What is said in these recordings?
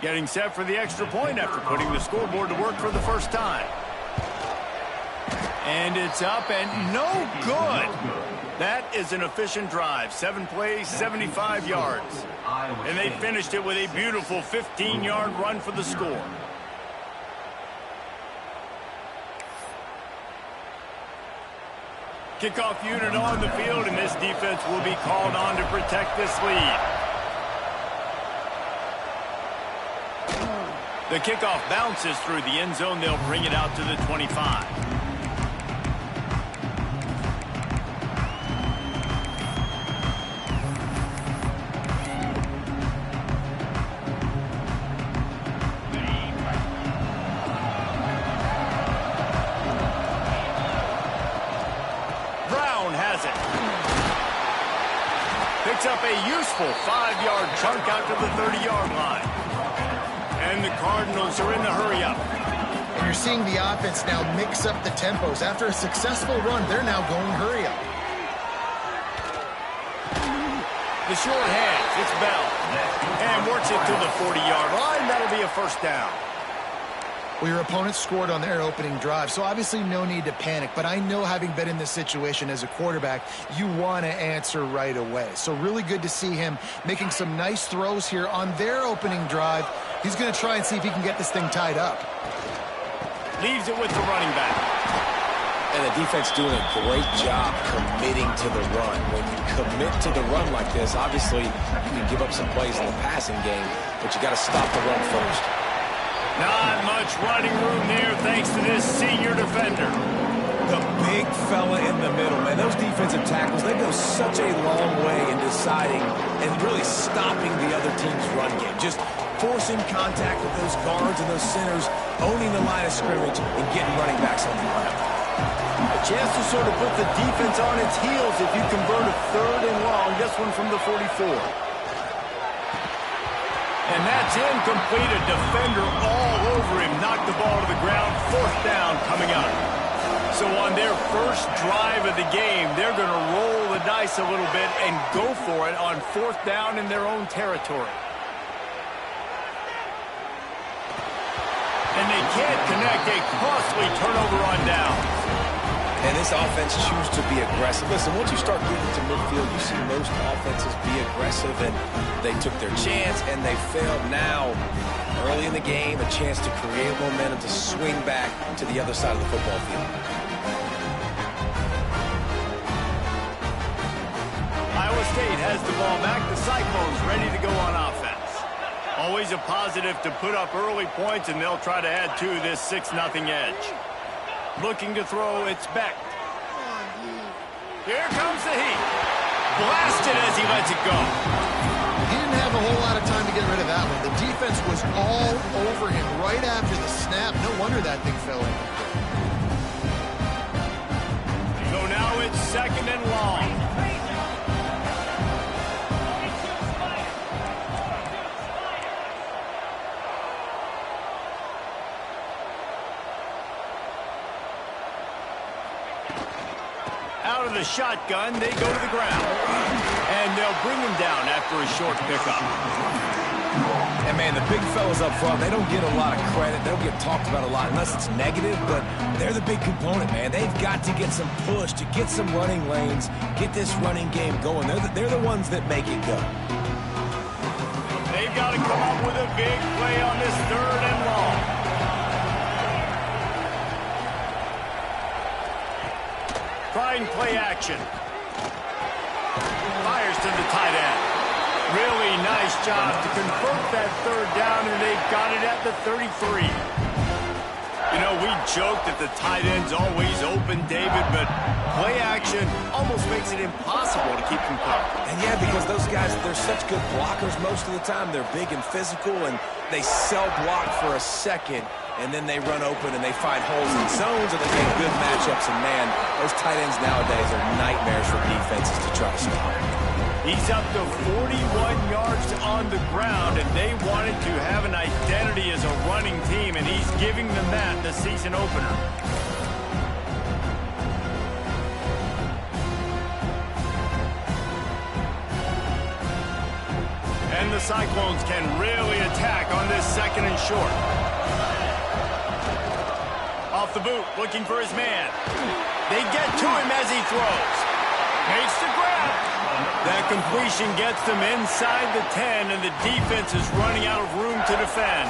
Getting set for the extra point after putting the scoreboard to work for the first time. And it's up and no good. That is an efficient drive. 7 plays, 75 yards. And they finished it with a beautiful 15-yard run for the score. Kickoff unit on the field, and this defense will be called on to protect this lead. The kickoff bounces through the end zone. They'll bring it out to the 25. Brown has it. Picks up a useful 5-yard chunk out to the 30-yard line. And the Cardinals are in the hurry-up. And you're seeing the offense now mix up the tempos. After a successful run, they're now going hurry-up. The short hands, it's Bell. And works it to the 40-yard line. That'll be a first down. Well, your opponent scored on their opening drive, so obviously no need to panic. But I know, having been in this situation as a quarterback, you want to answer right away. So really good to see him making some nice throws here on their opening drive. He's going to try and see if he can get this thing tied up. Leaves it with the running back. And the defense doing a great job committing to the run. When you commit to the run like this, obviously you can give up some plays in the passing game, but you got to stop the run first. Not much running room there thanks to this senior defender. The big fella in the middle, man. Those defensive tackles, they go such a long way in deciding and really stopping the other team's run game. Just forcing contact with those guards and those centers, owning the line of scrimmage, and getting running backs on the ground. A chance to sort of put the defense on its heels if you convert a 3rd and long. This one from the 44. And that's incomplete. A defender all over him. Knocked the ball to the ground. 4th down coming up. So on their first drive of the game, they're going to roll the dice a little bit and go for it on 4th down in their own territory. And they can't connect. A costly turnover on downs. And this offense chooses to be aggressive. Listen, once you start getting to midfield, you see most offenses be aggressive, and they took their chance, and they failed. Now, early in the game, a chance to create momentum to swing back to the other side of the football field. Iowa State has the ball back. The Cyclones ready to go on offense. Always a positive to put up early points, and they'll try to add to this 6-0 edge. Looking to throw, it's Beck. Here comes the heat. Blasted as he lets it go. He didn't have a whole lot of time to get rid of that one. The defense was all over him right after the snap. No wonder that thing fell in. So now it's 2nd and long. Out of the shotgun, they go to the ground. And they'll bring him down after a short pickup. And, man, the big fellas up front, they don't get a lot of credit. They don't get talked about a lot unless it's negative, but they're the big component, man. They've got to get some push, to get some running lanes, get this running game going. They're the ones that make it go. They've got to come up with a big play on this 3rd and long. Trying play action. Fires to the tight end. Really nice job to convert that 3rd down, and they've got it at the 33. You know, we joke that the tight end's always open, David, but play action almost makes it impossible to keep them covered. And, yeah, because those guys, they're such good blockers most of the time. They're big and physical, and they sell block for a second, and then they run open and they find holes in zones, and they make good matchups. And, man, those tight ends nowadays are nightmares for defenses to try to stop. He's up to 41 yards on the ground, and they wanted to have an identity as a running team, and he's giving them that, the season opener. And And the Cyclones can really attack on this second and short. Off the boot, looking for his man. They get to him as he throws. Makes the grab. That completion gets them inside the 10, and the defense is running out of room to defend.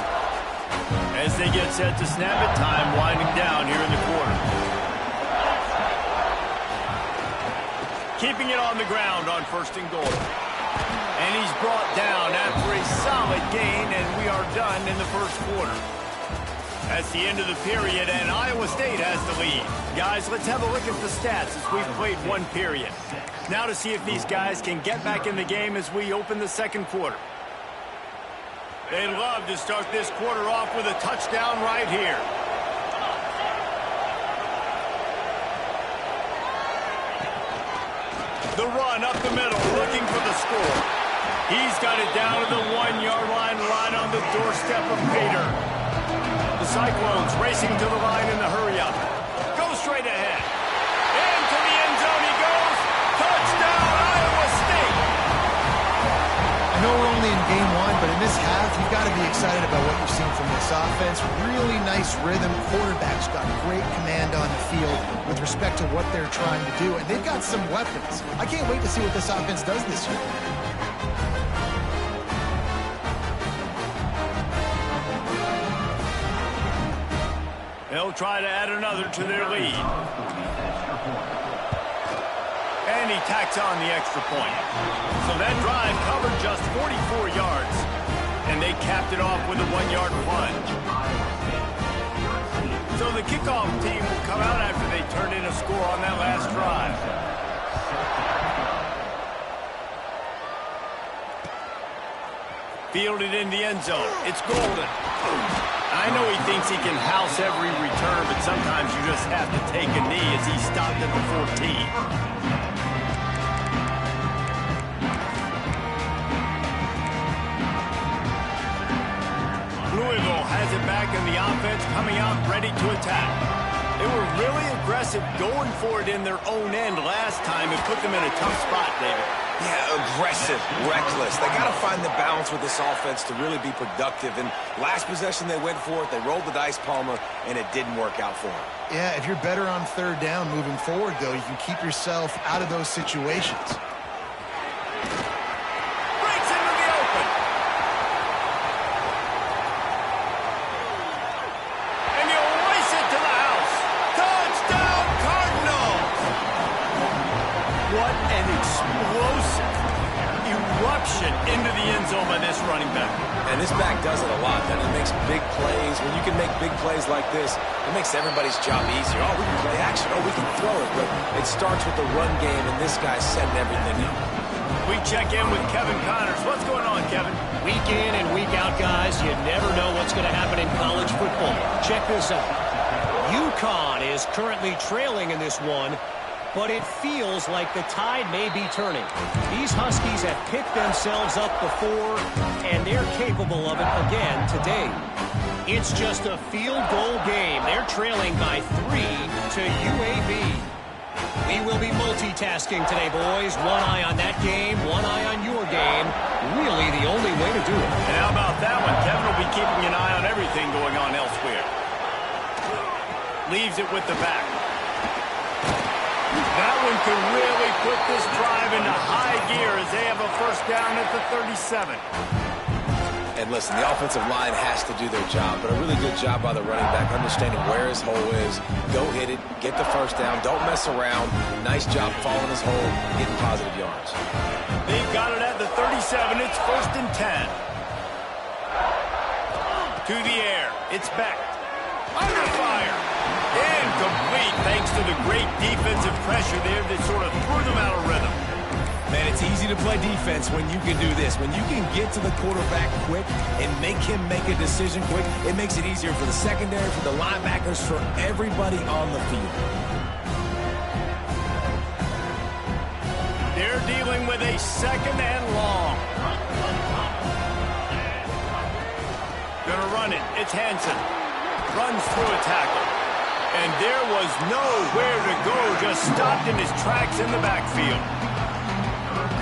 As they get set to snap it, time winding down here in the quarter. Keeping it on the ground on 1st and goal. And he's brought down after a solid gain, and we are done in the first quarter. That's the end of the period, and Iowa State has the lead. Guys, let's have a look at the stats as we've played one period. Now to see if these guys can get back in the game as we open the second quarter. They love to start this quarter off with a touchdown right here. The run up the middle, looking for the score. He's got it down to the 1-yard line, right on the doorstep of Bader. The Cyclones racing to the line in the hurry-up. Go straight ahead. Into the end zone he goes. Touchdown, Iowa State. I know we're only in game one, but in this half, you've got to be excited about what you've seen from this offense. Really nice rhythm. Quarterback's got great command on the field with respect to what they're trying to do, and they've got some weapons. I can't wait to see what this offense does this year. They'll try to add another to their lead. And he tacks on the extra point. So that drive covered just 44 yards. And they capped it off with a 1-yard plunge. So the kickoff team will come out after they turned in a score on that last drive. Fielded in the end zone. It's Golden. I know he thinks he can house every return, but sometimes you just have to take a knee as he stopped at the 14. Louisville has it back in the offense, coming out ready to attack. They were really aggressive going for it in their own end last time and put them in a tough spot, David. Yeah, aggressive, reckless. They got to find the balance with this offense to really be productive. And last possession, they went for it. They rolled the dice, Palmer, and it didn't work out for them. Yeah, if you're better on 3rd down moving forward, though, you can keep yourself out of those situations. Breaks into the open. And he'll race it to the house. Touchdown, Cardinals! What an explosive eruption into the end zone by this running back. And this back does it a lot. Then it makes big plays. When you can make big plays like this, it makes everybody's job easier. Oh, we can play action. Oh, we can throw it. But it starts with the run game, and this guy's setting everything up. We check in with Kevin Connors. What's going on, Kevin? Week in and week out, guys, you never know what's going to happen in college football. Check this out. UConn is currently trailing in this one, but it feels like the tide may be turning. These Huskies have picked themselves up before, and they're capable of it again today. It's just a field goal game. They're trailing by 3 to UAB. We will be multitasking today, boys. One eye on that game, one eye on your game. Really the only way to do it. And how about that one? Kevin will be keeping an eye on everything going on elsewhere. Leaves it with the back. That one could really put this drive into high gear as they have a first down at the 37. And listen, the offensive line has to do their job, but a really good job by the running back, understanding where his hole is. Go hit it, get the first down, don't mess around. Nice job following his hole, getting positive yards. They've got it at the 37. It's 1st and 10. To the air. It's Beck. Under fire. Incomplete thanks to the great defensive pressure there that sort of threw them out of rhythm. Man, it's easy to play defense when you can do this. When you can get to the quarterback quick and make him make a decision quick, it makes it easier for the secondary, for the linebackers, for everybody on the field. They're dealing with a second and long. Gonna run it. It's Hansen. Runs through a tackle. And there was nowhere to go. Just stopped in his tracks in the backfield.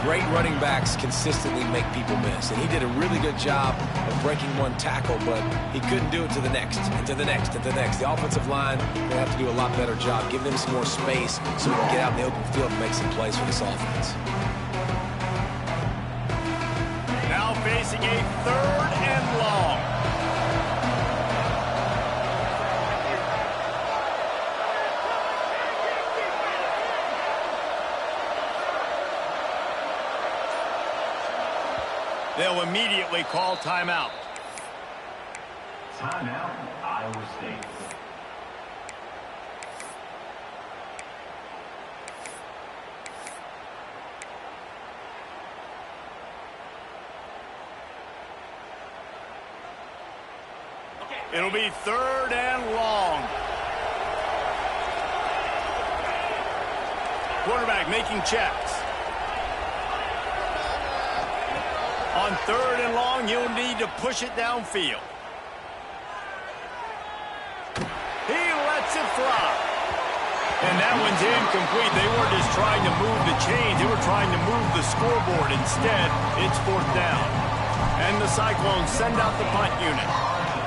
great running backs consistently make people miss. And he did a really good job of breaking one tackle, but he couldn't do it to the next, and to the next, and to the next. The offensive line will have to do a lot better job, giving him some more space so he can get out in the open field and make some plays for this offense. Now facing a 3rd and long. They'll immediately call timeout. Timeout, Iowa State. It'll be 3rd and long. Quarterback making checks. On 3rd and long, you'll need to push it downfield. He lets it fly. And that one's incomplete. They weren't just trying to move the chains. They were trying to move the scoreboard. Instead, it's 4th down. And the Cyclones send out the punt unit.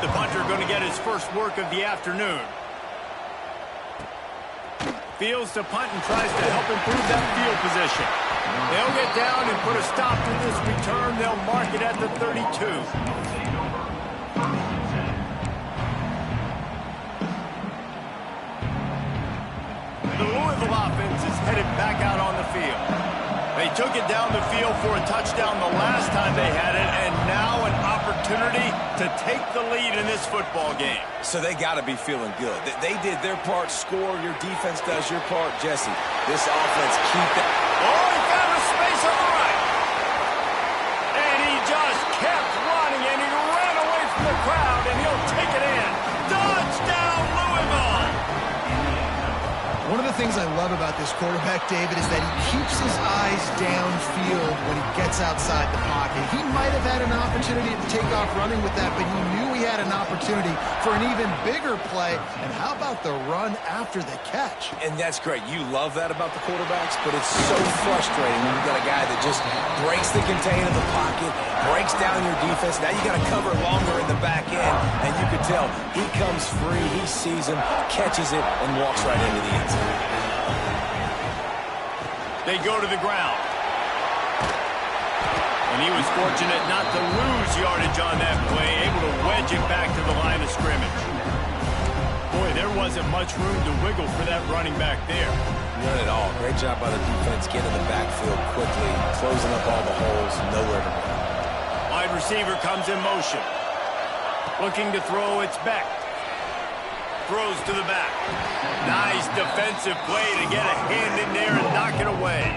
The punter going to get his first work of the afternoon. Fields to punt and tries to help improve that field position. They'll get down and put a stop to this return. They'll mark it at the 32. The Louisville offense is headed back out on the field. They took it down the field for a touchdown the last time they had it, and now an opportunity to take the lead in this football game. So they got to be feeling good. They did their part, score. Your defense does your part. Jesse, this offense, keep that. Oh, he found a space on the right. And he just kept running, and he ran away from the crowd, and he'll take it in. Touchdown, Louisville! One of the things I love about this quarterback, David, is that he keeps his eyes downfield when he gets outside the pocket. He might have had an opportunity to take off running with that, but he knew he had an opportunity for an even bigger play. And how about the run after the catch? And that's great. You love that about the quarterbacks, but it's so frustrating when you've got a guy that just breaks the contain of the pocket, breaks down your defense. Now you got to cover longer in the back end, and you can tell he comes free, he sees him, catches it, and walks right into the end zone. They go to the ground. And he was fortunate not to lose yardage on that play, able to wedge it back to the line of scrimmage. Boy, there wasn't much room to wiggle for that running back there. None at all. Great job by the defense getting in the backfield quickly, closing up all the holes, nowhere to run. Wide receiver comes in motion. Looking to throw, it's Beck. Throws to the back. Nice defensive play to get a hand in there and knock it away.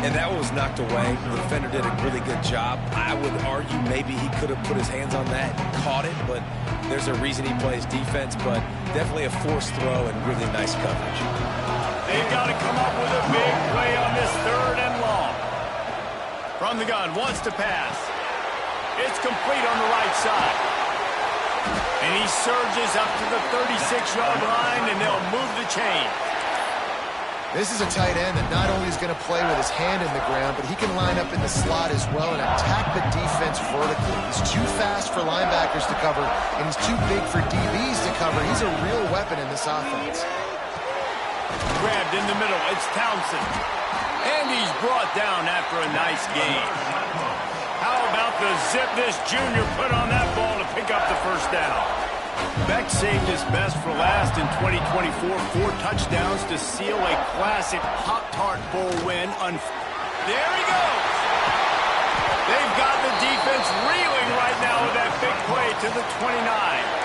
And that was knocked away. The defender did a really good job. I would argue maybe he could have put his hands on that and caught it, but there's a reason he plays defense, but definitely a forced throw and really nice coverage. They've got to come up with a big play on this 3rd and long. From the gun, wants to pass. It's complete on the right side. And he surges up to the 36-yard line, and they'll move the chain. This is a tight end that not only is going to play with his hand in the ground, but he can line up in the slot as well and attack the defense vertically. He's too fast for linebackers to cover, and he's too big for DBs to cover. He's a real weapon in this offense. Grabbed in the middle, it's Townsend. And he's brought down after a nice gain. How about the zip this junior put on that ball to pick up the first down? Beck saved his best for last in 2024. 4 touchdowns to seal a classic Pop-Tart Bowl win. There he goes. They've got the defense reeling right now with that big play to the 29.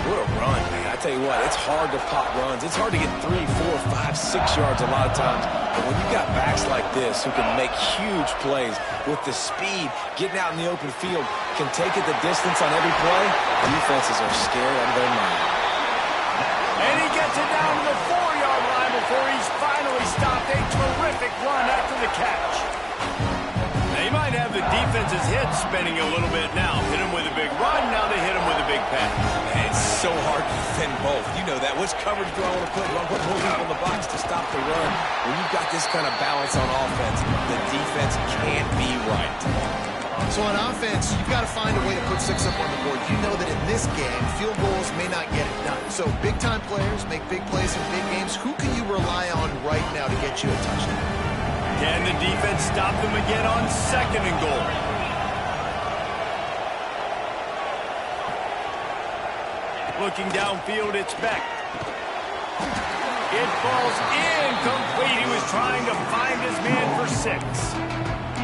What a run, man. I tell you what, it's hard to pop runs. It's hard to get 3, 4, 5, 6 yards a lot of times. But when you've got backs like this who can make huge plays with the speed, getting out in the open field, can take it the distance on every play, defenses are scared out of their mind. And he gets it down to the 4-yard line before he's finally stopped. A terrific run after the catch. They might have the defense's head spinning a little bit now. Hit him with a big run, now they hit him with a big pass. And it's so hard to defend both. You know that. Which coverage do I want to put? Do I put more people in the box to stop the run? When you've got this kind of balance on offense, the defense can't be right. So on offense, you've got to find a way to put 6 up on the board. You know that in this game, field goals may not get it done. So big-time players make big plays in big games. Who can you rely on right now to get you a touchdown? Can the defense stop them again on 2nd and goal? Looking downfield, it's Beck. It falls incomplete. He was trying to find his man for 6.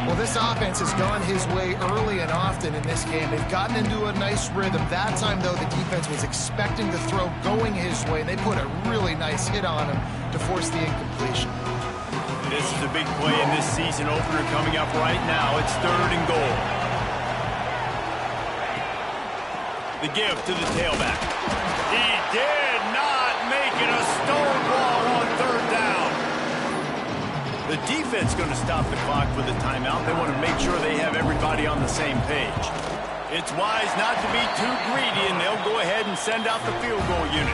Well, this offense has gone his way early and often in this game. They've gotten into a nice rhythm. That time, though, the defense was expecting the throw going his way. They put a really nice hit on him to force the incompletion. This is a big play in this season opener coming up right now. It's 3rd and goal. The give to the tailback. He did not make it a stonewall on 3rd down. The defense going to stop the clock with a timeout. They want to make sure they have everybody on the same page. It's wise not to be too greedy, and they'll go ahead and send out the field goal unit.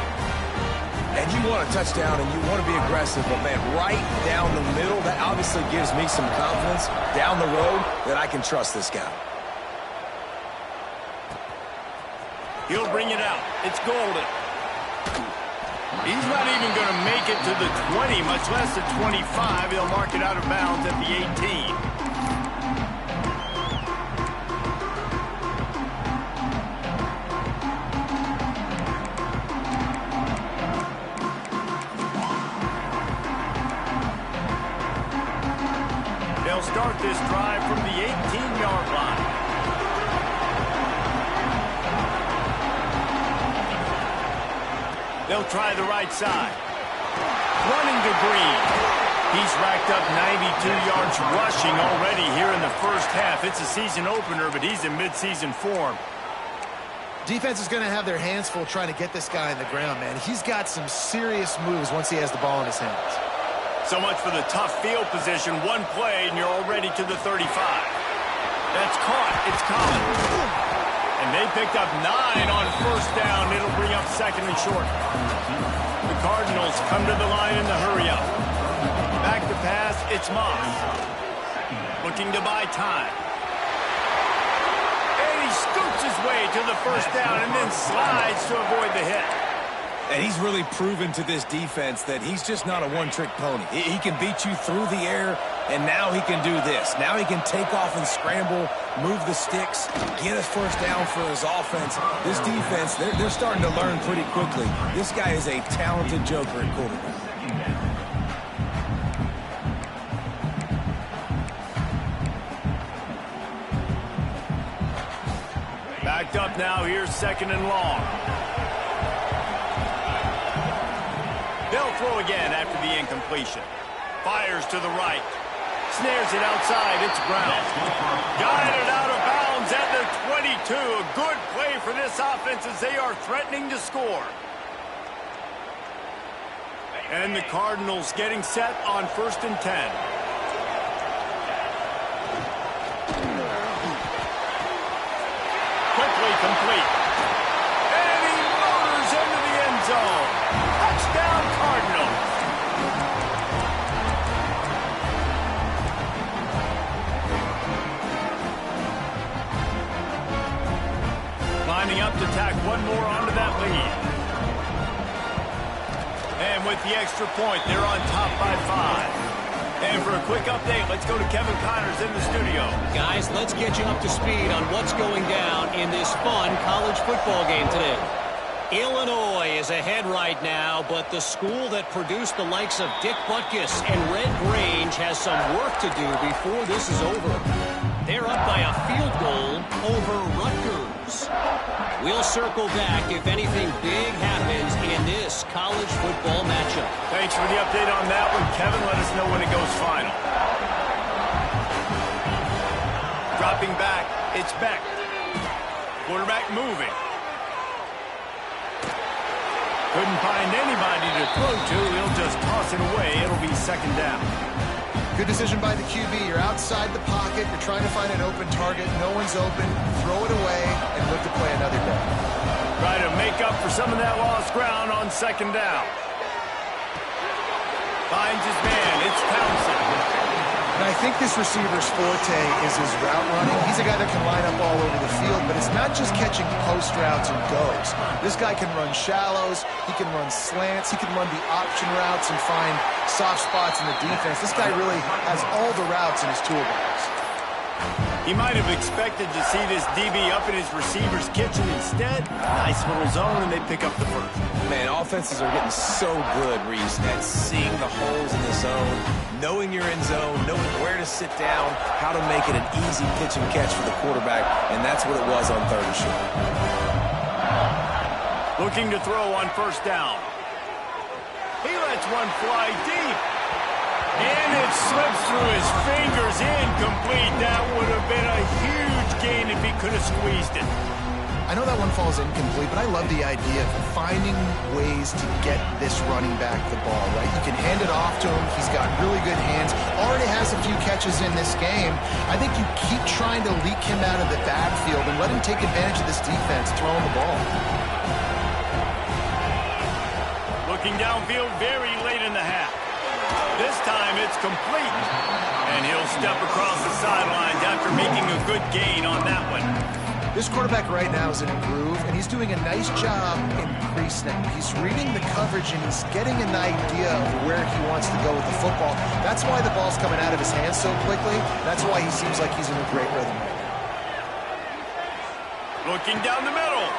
And you want a touchdown and you want to be aggressive, but man, right down the middle, that obviously gives me some confidence down the road that I can trust this guy. He'll bring it out. It's Golden. He's not even going to make it to the 20, much less the 25. He'll mark it out of bounds at the 18. They'll start this drive from the 18-yard line. They'll try the right side. Running to Green. He's racked up 92 yards rushing already here in the first half. It's a season opener, but he's in midseason form. Defense is going to have their hands full trying to get this guy on the ground, man. He's got some serious moves once he has the ball in his hands. So much for the tough field position. One play, and you're already to the 35. That's caught. It's Collins. And they picked up 9 on 1st down. It'll bring up 2nd and short. The Cardinals come to the line in the hurry-up. Back to pass, it's Moss. Looking to buy time. And he scoots his way to the 1st down and then slides to avoid the hit. And he's really proven to this defense that he's just not a one-trick pony. He can beat you through the air, and now he can do this. Now he can take off and scramble, move the sticks, get a 1st down for his offense. This defense, they're starting to learn pretty quickly. This guy is a talented joker at quarterback. Backed up now, here's 2nd and long. They'll throw again after the incompletion. Fires to the right. Snares it outside. It's Brown. Guided out of bounds at the 22. A good play for this offense as they are threatening to score. And the Cardinals getting set on 1st and 10. Quickly complete. And he motors into the end zone. Touchdown, Cardinals. Lining up to tack one more onto that lead. And with the extra point, they're on top by 5. And for a quick update, let's go to Kevin Connors in the studio. Guys, let's get you up to speed on what's going down in this fun college football game today. Illinois is ahead right now, but the school that produced the likes of Dick Butkus and Red Grange has some work to do before this is over. They're up by a field goal over Rutgers. We'll circle back if anything big happens in this college football matchup. Thanks for the update on that one, Kevin. Let us know when it goes final. Dropping back, it's Beck. Quarterback moving. Couldn't find anybody to throw to. He'll just toss it away. It'll be 2nd down. Good decision by the QB. You're outside the pocket. You're trying to find an open target. No one's open. Throw it away and look to play another down. Try to make up for some of that lost ground on second down. Finds his man. It's Townsend. And I think this receiver's forte is his route running. He's a guy that can line up all over the field, but it's not just catching post routes and goes. This guy can run shallows, he can run slants, he can run the option routes and find soft spots in the defense. This guy really has all the routes in his toolbox. He might have expected to see this DB up in his receiver's kitchen. Instead, nice little zone, and they pick up the first. Man, offenses are getting so good, Reese, at seeing the holes in the zone, knowing you're in zone, knowing where to sit down, how to make it an easy pitch and catch for the quarterback, and that's what it was on third and short. Looking to throw on first down. He lets one fly deep. And it slips through his fingers, incomplete. That would have been a huge gain if he could have squeezed it. I know that one falls incomplete, but I love the idea of finding ways to get this running back the ball, right? You can hand it off to him. He's got really good hands. Already has a few catches in this game. I think you keep trying to leak him out of the backfield and let him take advantage of this defense throwing the ball. Looking downfield very late in the half. This time it's complete. And he'll step across the sidelines after making a good gain on that one. This quarterback right now is in a groove, and he's doing a nice job in pre-snap. He's reading the coverage, and he's getting an idea of where he wants to go with the football. That's why the ball's coming out of his hands so quickly. That's why he seems like he's in a great rhythm right now. Looking down the middle.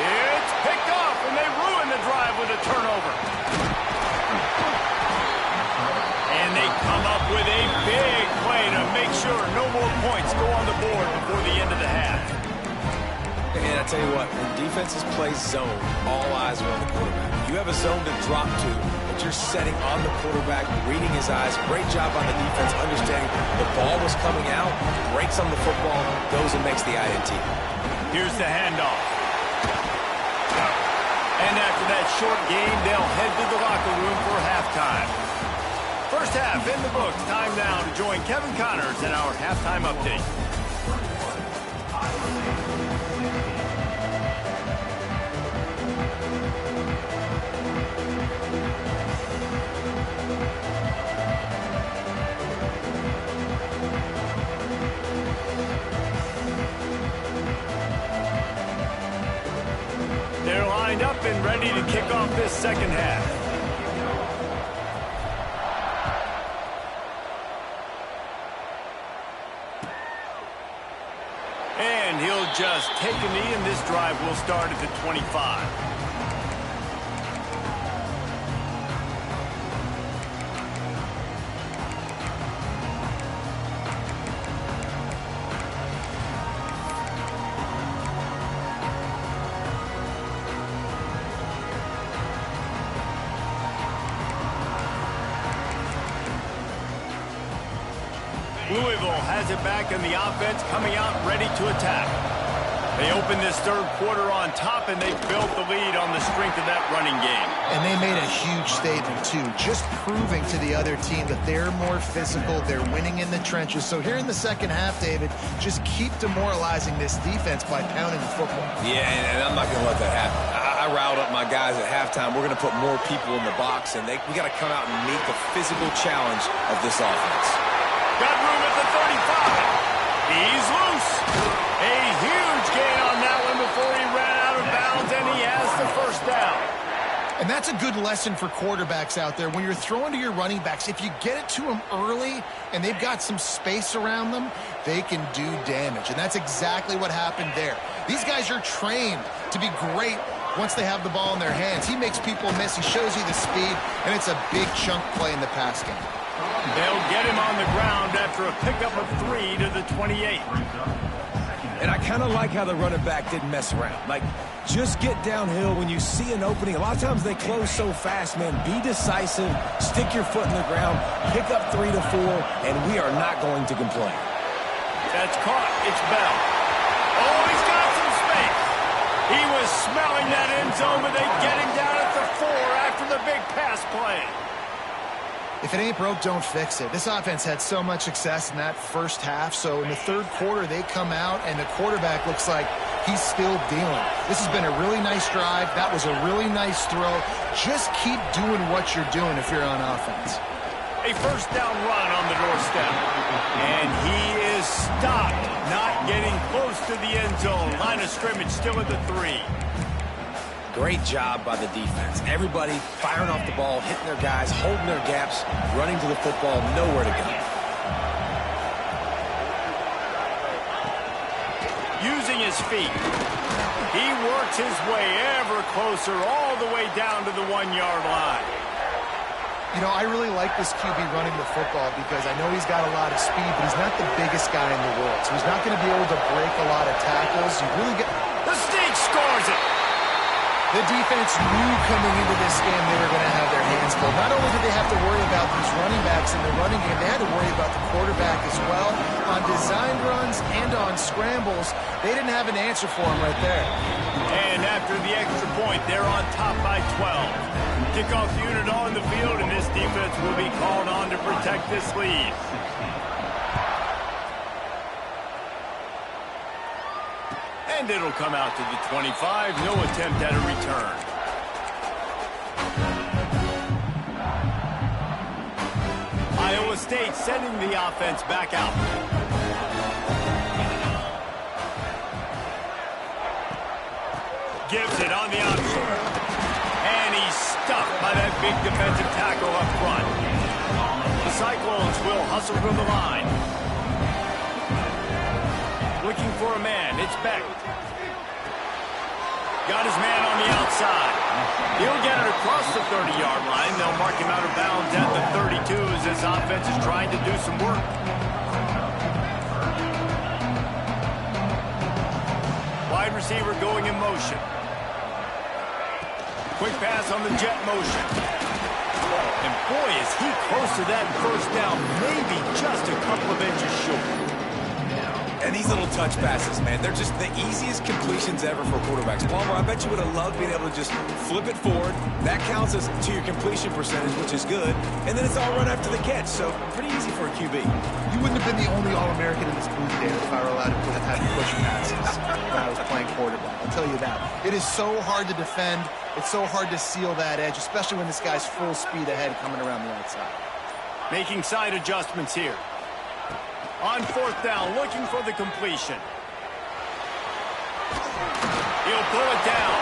It's picked off, and they ruin the drive with a turnover. And they come up with a big play to make sure no more points go on the board before the end of the half. And I tell you what, when defenses play zone, all eyes are on the quarterback. You have a zone to drop to, but you're setting on the quarterback, reading his eyes. Great job on the defense, understanding the ball was coming out, breaks on the football, goes and makes the INT. Here's the handoff. And after that short game, they'll head to the locker room for halftime. First half in the books. Time now to join Kevin Connors in our halftime update. They're lined up and ready to kick off this second half. And he'll just take a knee, and this drive will start at the 25. Louisville has it back in the offense, coming out ready to attack. They open this third quarter on top, and they built the lead on the strength of that running game. And they made a huge statement, too, just proving to the other team that they're more physical, they're winning in the trenches. So here in the second half, David, just keep demoralizing this defense by pounding the football. Yeah, and I'm not going to let that happen. I riled up my guys at halftime. We're going to put more people in the box, and we got to come out and meet the physical challenge of this offense. Got room at the 35. He's loose. A huge gain on that one before he ran out of bounds, and he has the first down. And that's a good lesson for quarterbacks out there. When you're throwing to your running backs, if you get it to them early and they've got some space around them, they can do damage. And that's exactly what happened there. These guys are trained to be great once they have the ball in their hands. He makes people miss. He shows you the speed, and it's a big chunk play in the pass game. They'll get him on the ground after a pickup of 3 to the 28. And I kind of like how the running back didn't mess around. Like, just get downhill when you see an opening. A lot of times they close so fast, man. Be decisive, stick your foot in the ground, pick up 3 to 4, and we are not going to complain. That's caught. It's Bell. Oh, he's got some space. He was smelling that end zone, but they get him down at the 4 after the big pass play. If it ain't broke, don't fix it. This offense had so much success in that first half, so in the third quarter, they come out, and the quarterback looks like he's still dealing. This has been a really nice drive. That was a really nice throw. Just keep doing what you're doing if you're on offense. A first down run on the doorstep. And he is stopped, not getting close to the end zone. Line of scrimmage still at the 3. Great job by the defense. Everybody firing off the ball, hitting their guys, holding their gaps, running to the football, nowhere to go. Using his feet. He works his way ever closer all the way down to the 1-yard line. You know, I really like this QB running the football because I know he's got a lot of speed, but he's not the biggest guy in the world. So he's not going to be able to break a lot of tackles. You really get... The State scores it! The defense knew coming into this game they were going to have their hands full. Not only did they have to worry about these running backs in the running game, they had to worry about the quarterback as well. On design runs and on scrambles, they didn't have an answer for him right there. And after the extra point, they're on top by 12. Kickoff unit on the field, and this defense will be called on to protect this lead. And it'll come out to the 25. No attempt at a return. Iowa State sending the offense back out. Gives it on the option. And he's stuffed by that big defensive tackle up front. The Cyclones will hustle from the line. Looking for a man. It's Beck. Got his man on the outside. He'll get it across the 30-yard line. They'll mark him out of bounds at the 32 as this offense is trying to do some work. Wide receiver going in motion. Quick pass on the jet motion. And boy, is he close to that first down. Maybe just a couple of inches short. And these little touch passes, man, they're just the easiest completions ever for quarterbacks. Palmer, I bet you would have loved being able to just flip it forward. That counts as to your completion percentage, which is good. And then it's all run after the catch, so pretty easy for a QB. You wouldn't have been the only All-American in this booth, Dan, if I were allowed to have push passes when I was playing quarterback. I'll tell you that. It is so hard to defend. It's so hard to seal that edge, especially when this guy's full speed ahead coming around the outside. Making side adjustments here. On fourth down, looking for the completion. He'll pull it down.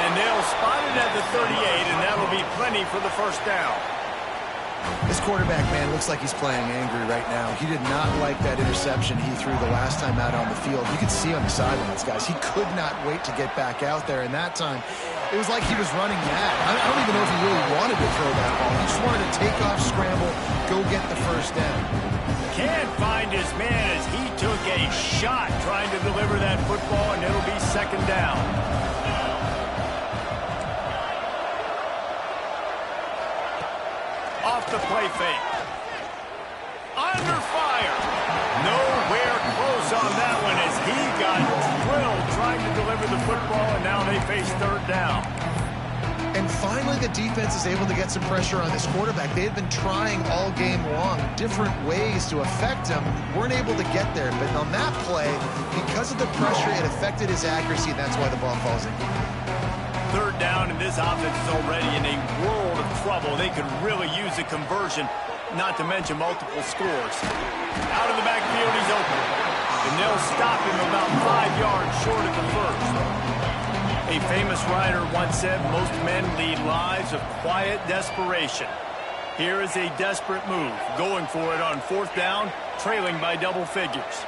And they'll spot it at the 38, and that'll be plenty for the first down. This quarterback, man, looks like he's playing angry right now. He did not like that interception he threw the last time out on the field. You could see on the sidelines, guys. He could not wait to get back out there, and that time it was like he was running mad. I don't even know if he really wanted to throw that ball. He just wanted to take off, scramble, go get the first down. Can't find his man as he took a shot trying to deliver that football, and it'll be second down. Off the play fake. Under fire. Nowhere close on that one as he got drilled trying to deliver the football, and now they face third down. And finally, the defense is able to get some pressure on this quarterback. They had been trying all game long different ways to affect him. Weren't able to get there. But on that play, because of the pressure, it affected his accuracy, and that's why the ball falls in. Third down, and this offense is already in a world of trouble. They could really use a conversion, not to mention multiple scores. Out of the backfield, he's open. And they'll stop him about 5 yards short of the first. A famous writer once said, most men lead lives of quiet desperation. Here is a desperate move, going for it on fourth down, trailing by double figures.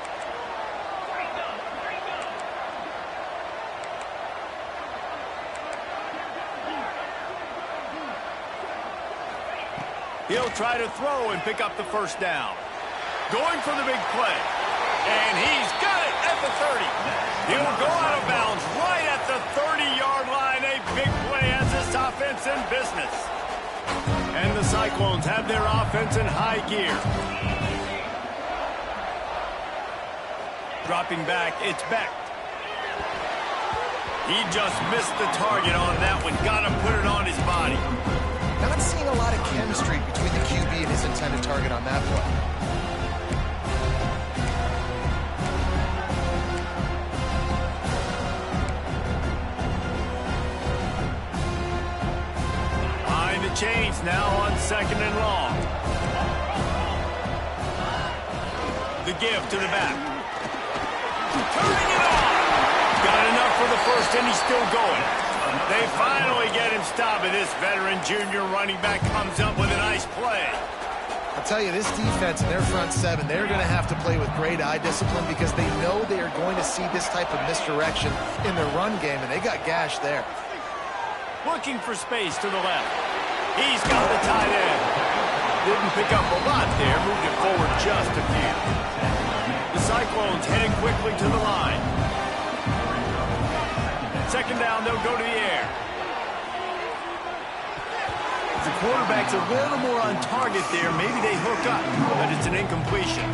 He'll try to throw and pick up the first down. Going for the big play. And he's got it at the 30. He'll go out of bounds right at the 30-yard line. A big play as this offense in business. And the Cyclones have their offense in high gear. Dropping back, it's Beck. He just missed the target on that one. Got to put it on his body. Not seeing a lot of chemistry between the QB and his intended target on that play. Behind the chains now on 2nd and long. The give to the back. Turning it on. Got enough for the first, and he's still going. They finally get him stopped, and this veteran junior running back comes up with a nice play. I'll tell you, this defense and their front seven, they're going to have to play with great eye discipline because they know they are going to see this type of misdirection in their run game, and they got gashed there. Looking for space to the left. He's got the tight end. Didn't pick up a lot there, moved it forward just a few. The Cyclones heading quickly to the line. 2nd down, they'll go to the air. The quarterback's a little more on target there. Maybe they hook up, but it's an incompletion.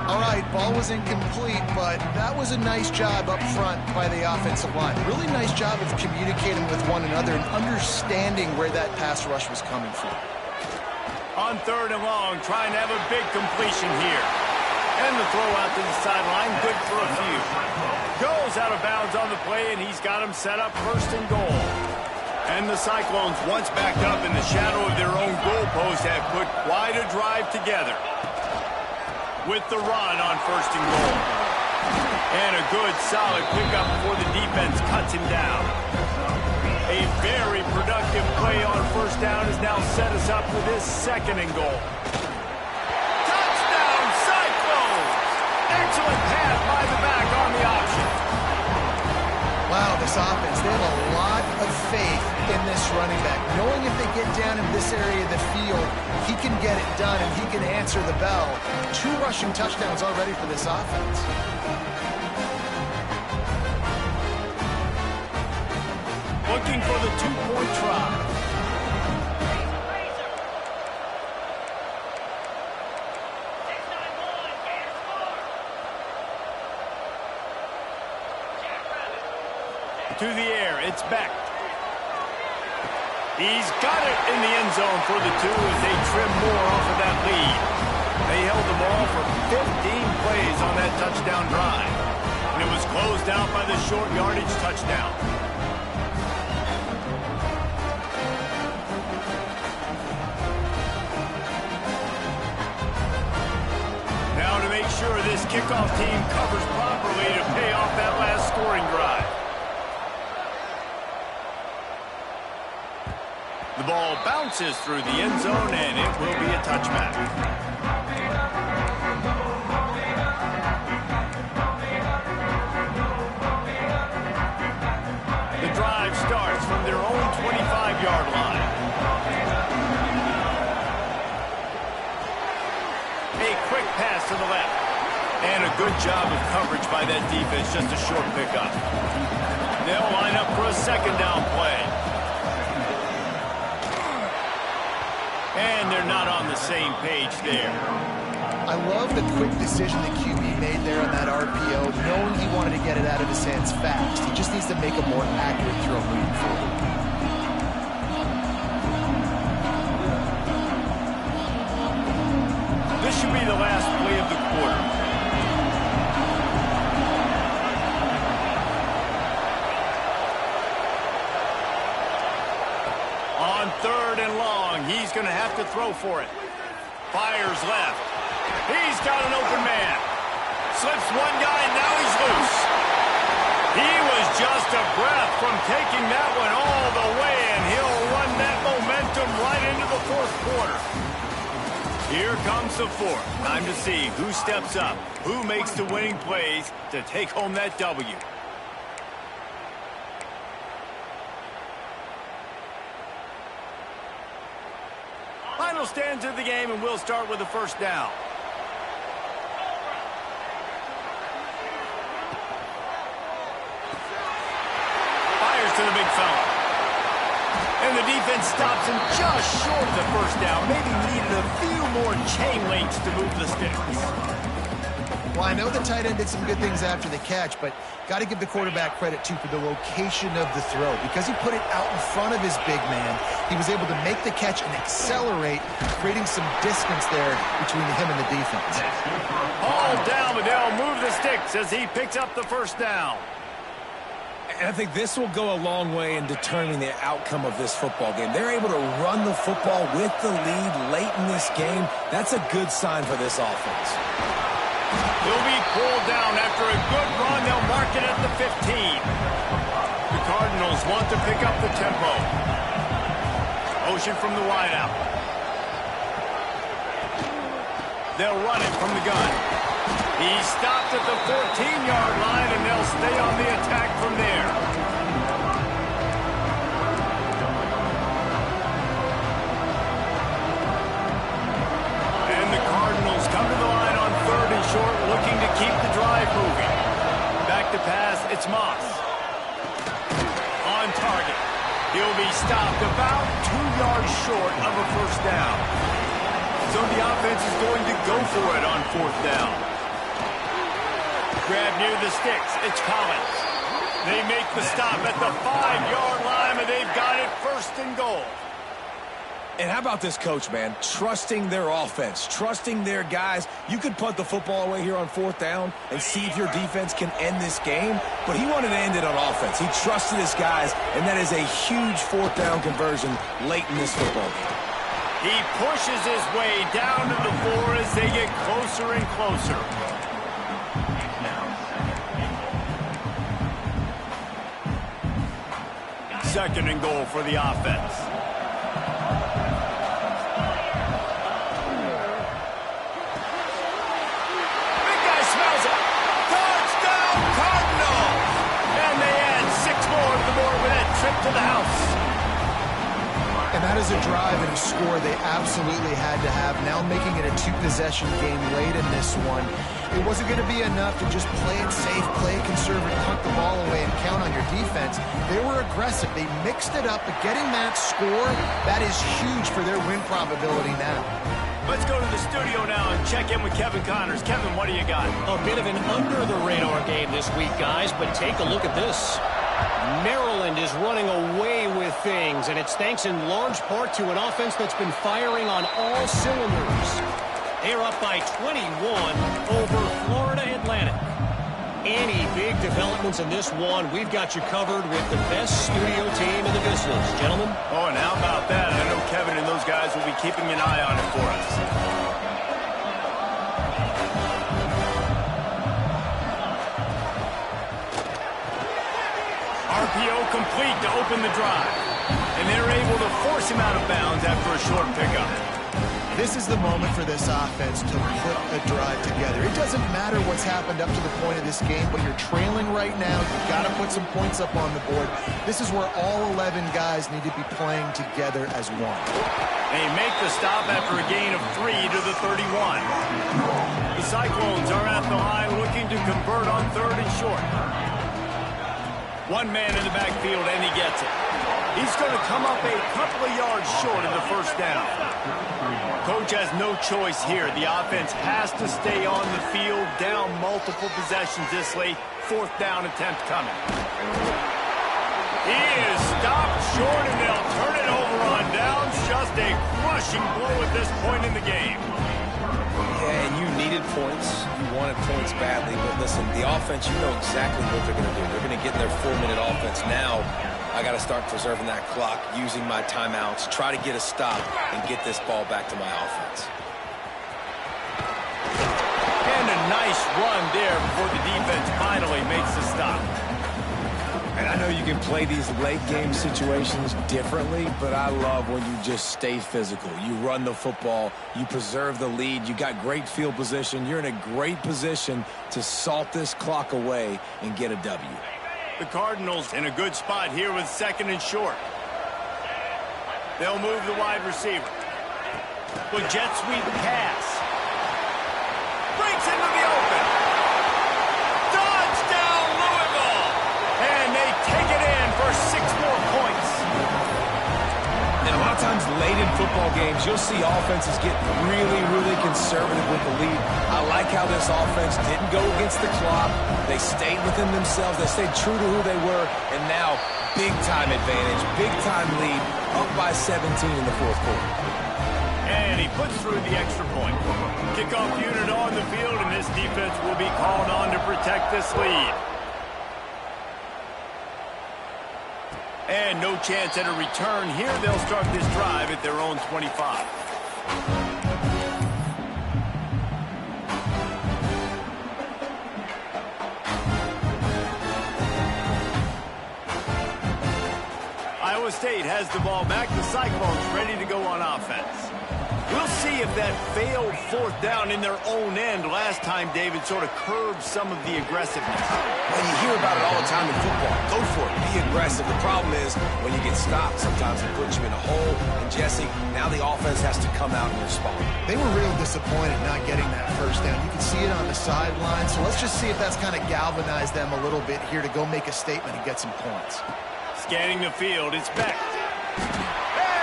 All right, ball was incomplete, but that was a nice job up front by the offensive line. Really nice job of communicating with one another and understanding where that pass rush was coming from. On 3rd and long, trying to have a big completion here. And the throw out to the sideline, good for a few. Goes out of bounds on the play, and he's got him set up 1st and goal. And the Cyclones, once backed up in the shadow of their own goalpost, have put quite a drive together. With the run on 1st and goal. And a good, solid pickup before the defense cuts him down. A very productive play on 1st down has now set us up for this 2nd and goal. Touchdown, Cyclones! Excellent pass by the back on the option. Wow, this offense, they have a lot of faith in this running back. Knowing if they get down in this area of the field, he can get it done and he can answer the bell. 2 rushing touchdowns already for this offense. Looking for the 2-point try. To the air, it's Beck. He's got it in the end zone for the 2 as they trim more off of that lead. They held the ball for 15 plays on that touchdown drive. And it was closed out by the short yardage touchdown. Now to make sure this kickoff team covers properly to pay off that last scoring drive. The ball bounces through the end zone, and it will be a touchback. The drive starts from their own 25-yard line. A quick pass to the left. And a good job of coverage by that defense, just a short pickup. They'll line up for a 2nd down play. And they're not on the same page there. I love the quick decision the QB made there on that RPO, knowing he wanted to get it out of his hands fast. He just needs to make a more accurate throw moving forward. This should be the last play of the quarter. On 3rd and long, he's going to have to throw for it. Fires left. He's got an open man. Slips one guy, and now he's loose. He was just a breath from taking that one all the way, and he'll run that momentum right into the 4th quarter. Here comes the 4th. Time to see who steps up, who makes the winning plays to take home that W. Final stanza of the game, and we'll start with the 1st down. Fires to the big fella. And the defense stops him just short of the 1st down. Maybe needed a few more chain links to move the sticks. Well, I know the tight end did some good things after the catch, but got to give the quarterback credit, too, for the location of the throw. Because he put it out in front of his big man, he was able to make the catch and accelerate, creating some distance there between him and the defense. All down, but they'll move the sticks as he picks up the first down. And I think this will go a long way in determining the outcome of this football game. They're able to run the football with the lead late in this game. That's a good sign for this offense. He'll be pulled down after a good run. They'll mark it at the 15. The Cardinals want to pick up the tempo. Motion from the wideout. They'll run it from the gun. He stopped at the 14-yard line, and they'll stay on the attack from there. And the Cardinals come to the line on 3rd and short, looking to keep the drive moving. Back to pass, it's Moss. On target. He'll be stopped about 2 yards short of a first down. So the offense is going to go for it on 4th down. Grab near the sticks. It's Collins. They make the stop at the 5-yard line, and they've got it 1st and goal. And how about this coach, man? Trusting their offense, trusting their guys. You could punt the football away here on 4th down and see if your defense can end this game, but he wanted to end it on offense. He trusted his guys, and that is a huge 4th down conversion late in this football game. He pushes his way down to the 4 as they get closer and closer. Second and goal for the offense. Big guy smells it. Touchdown, Cardinals! And they add 6 more to the board with that trip to the house. And that is a drive and a score they absolutely had to have. Now making it a 2-possession game late in this one. It wasn't going to be enough to just play it safe, play it conservative, punt the ball away, and count on your defense. They were aggressive. They mixed it up, but getting that score, that is huge for their win probability now. Let's go to the studio now and check in with Kevin Connors. Kevin, what do you got? A bit of an under-the-radar game this week, guys, but take a look at this. Maryland is running away with things, and it's thanks in large part to an offense that's been firing on all cylinders. They're up by 21 over Florida Atlantic. Any big developments in this one, we've got you covered with the best studio team in the business. Gentlemen? Oh, and how about that? I know Kevin and those guys will be keeping an eye on it for us. RPO complete to open the drive. And they're able to force him out of bounds after a short pickup. This is the moment for this offense to put a drive together. It doesn't matter what's happened up to the point of this game, but you're trailing right now. You've got to put some points up on the board. This is where all 11 guys need to be playing together as one. They make the stop after a gain of 3 to the 31. The Cyclones are at the line looking to convert on 3rd and short. One man in the backfield, and he gets it. He's going to come up a couple of yards short of the first down. Coach has no choice here. The offense has to stay on the field, down multiple possessions this late. 4th down attempt coming. He is stopped short, and they'll turn it over on downs. Just a crushing blow at this point in the game. Yeah, and you needed points. You wanted points badly. But listen, the offense, you know exactly what they're going to do. They're going to get in their 4-minute offense now. I got to start preserving that clock, using my timeouts, try to get a stop, and get this ball back to my offense. And a nice run there before the defense finally makes the stop. And I know you can play these late-game situations differently, but I love when you just stay physical. You run the football, you preserve the lead, you got great field position, you're in a great position to salt this clock away and get a W. The Cardinals in a good spot here with 2nd and short. They'll move the wide receiver. With jet sweep pass. Breaks into the open. Touchdown, Louisville! And they take it in for 6 more points. Now, I'll times late in football games, you'll see offenses get really, really conservative with the lead. I like how this offense didn't go against the clock. They stayed within themselves. They stayed true to who they were. And now, big-time advantage, big-time lead, up by 17 in the fourth quarter. And he puts through the extra point. Kickoff unit on the field, and this defense will be called on to protect this lead. And no chance at a return here. They'll start this drive at their own 25. Iowa State has the ball back. The Cyclones ready to go on offense. We'll see if that failed fourth down in their own end last time, David, sort of curbed some of the aggressiveness. Well, you hear about it all the time in football. Go for it. Be aggressive. The problem is when you get stopped, sometimes it puts you in a hole. And, Jesse, now the offense has to come out and respond. They were real disappointed not getting that first down. You can see it on the sideline. So let's just see if that's kind of galvanized them a little bit here to go make a statement and get some points. Scanning the field, it's Beck.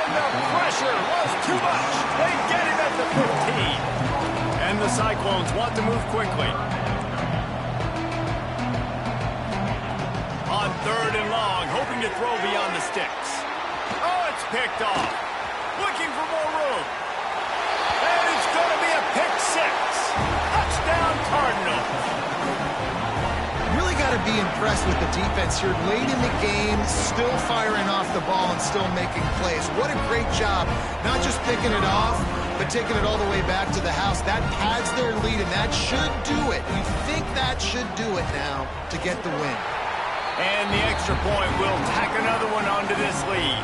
And the pressure was too much. They get him at the 15. And the Cyclones want to move quickly. On third and long, hoping to throw beyond the sticks. Oh, it's picked off. Looking for more room. And it's going to be a pick six. Touchdown, Cardinals. Really got to be impressed with the defense here. Late in the game, still firing off the ball and still making plays. What a great job. Not just picking it off, but taking it all the way back to the house. That pads their lead, and that should do it. You think that should do it now to get the win. And the extra point will tack another one onto this lead.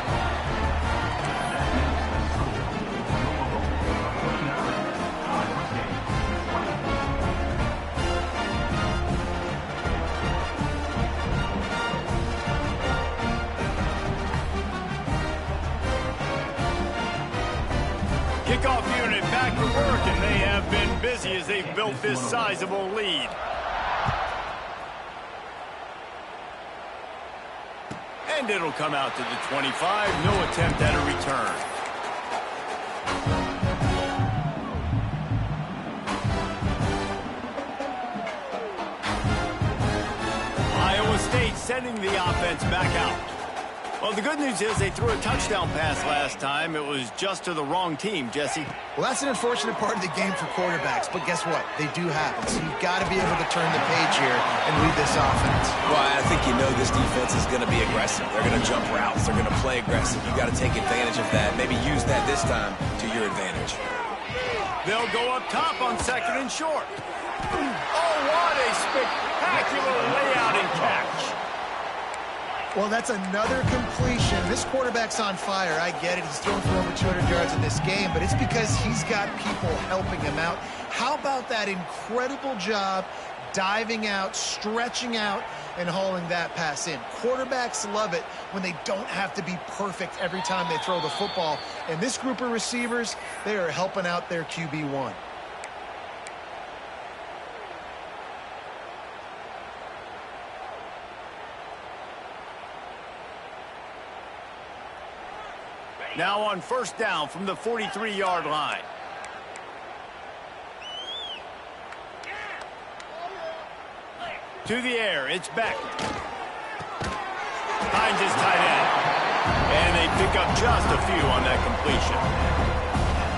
Kickoff unit back to work, and they have been busy as they've built this sizable lead. And it'll come out to the 25. No attempt at a return. Iowa State sending the offense back out. Well, the good news is they threw a touchdown pass last time. It was just to the wrong team, Jesse. Well, that's an unfortunate part of the game for quarterbacks, but guess what? They do happen. So you've got to be able to turn the page here and lead this offense. Well, I think you know this defense is going to be aggressive. They're going to jump routes. They're going to play aggressive. You've got to take advantage of that. Maybe use that this time to your advantage. They'll go up top on second and short. Oh, what a spectacular layout and catch. Well, that's another completion. This quarterback's on fire. I get it. He's thrown for over 200 yards in this game, but it's because he's got people helping him out. How about that incredible job diving out, stretching out, and hauling that pass in? Quarterbacks love it when they don't have to be perfect every time they throw the football. And this group of receivers, they are helping out their QB1. Now on first down from the 43-yard line. To the air, it's Beck. Finds his tight end. And they pick up just a few on that completion.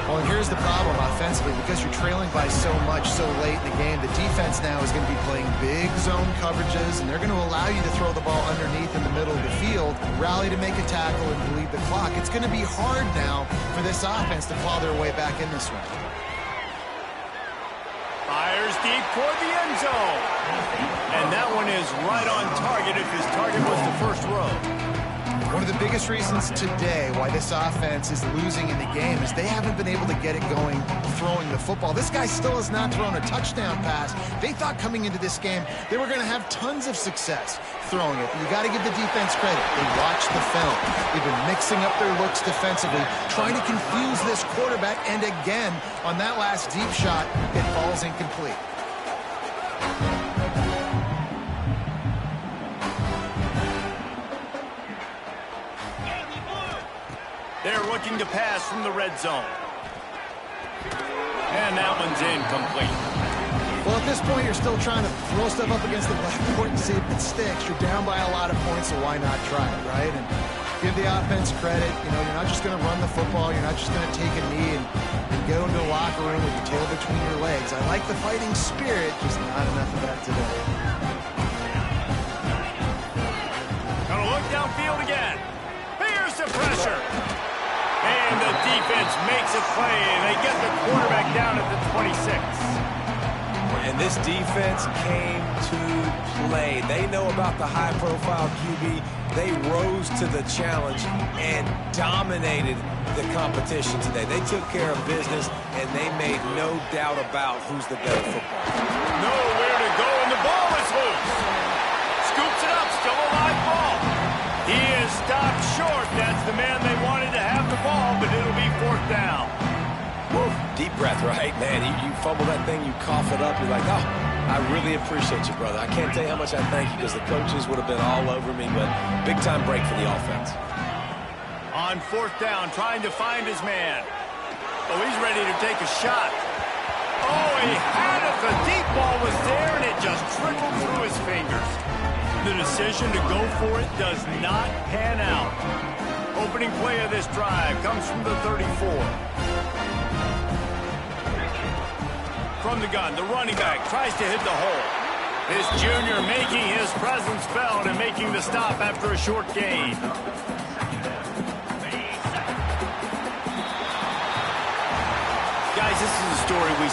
Well, and here's the problem offensively. Because you're trailing by so much so late in the game, the defense now is going to be playing big zone coverages, and they're going to allow you to throw the ball underneath in the middle of the field, rally to make a tackle, and bleed the clock. It's going to be hard now for this offense to claw their way back in this one. Fires deep toward the end zone. And that one is right on target if his target was the first row. One of the biggest reasons today why this offense is losing in the game is they haven't been able to get it going throwing the football. This guy still has not thrown a touchdown pass. They thought coming into this game they were going to have tons of success throwing it. But you got to give the defense credit. They watched the film. They've been mixing up their looks defensively, trying to confuse this quarterback. And again, on that last deep shot, it falls incomplete. They're looking to pass from the red zone. And that one's incomplete. Well, at this point, you're still trying to throw stuff up against the blackboard and see if it sticks. You're down by a lot of points, so why not try it, right? And give the offense credit. You know, you're not just going to run the football. You're not just going to take a knee and go into the locker room with your tail between your legs. I like the fighting spirit, just not enough of that today. Gonna look downfield again. Here's the pressure. And the defense makes a play, and they get the quarterback down at the 26. And this defense came to play. They know about the high-profile QB. They rose to the challenge and dominated the competition today. They took care of business, and they made no doubt about who's the better football. Nowhere to go, and the ball is loose. Scoops it up, still a live ball. He is stopped short. That's the man they wanted to have the ball, but it'll be fourth down. Woo, deep breath, right, man? You fumble that thing, you cough it up, you're like, oh, I really appreciate you, brother. I can't tell you how much I thank you because the coaches would have been all over me, but big-time break for the offense. On fourth down, trying to find his man. Oh, he's ready to take a shot. Oh, he had it. The deep ball was there, and it just trickled through his fingers. The decision to go for it does not pan out. Opening play of this drive comes from the 34. From the gun, the running back tries to hit the hole. This junior making his presence felt and making the stop after a short gain. Guys, this is a story we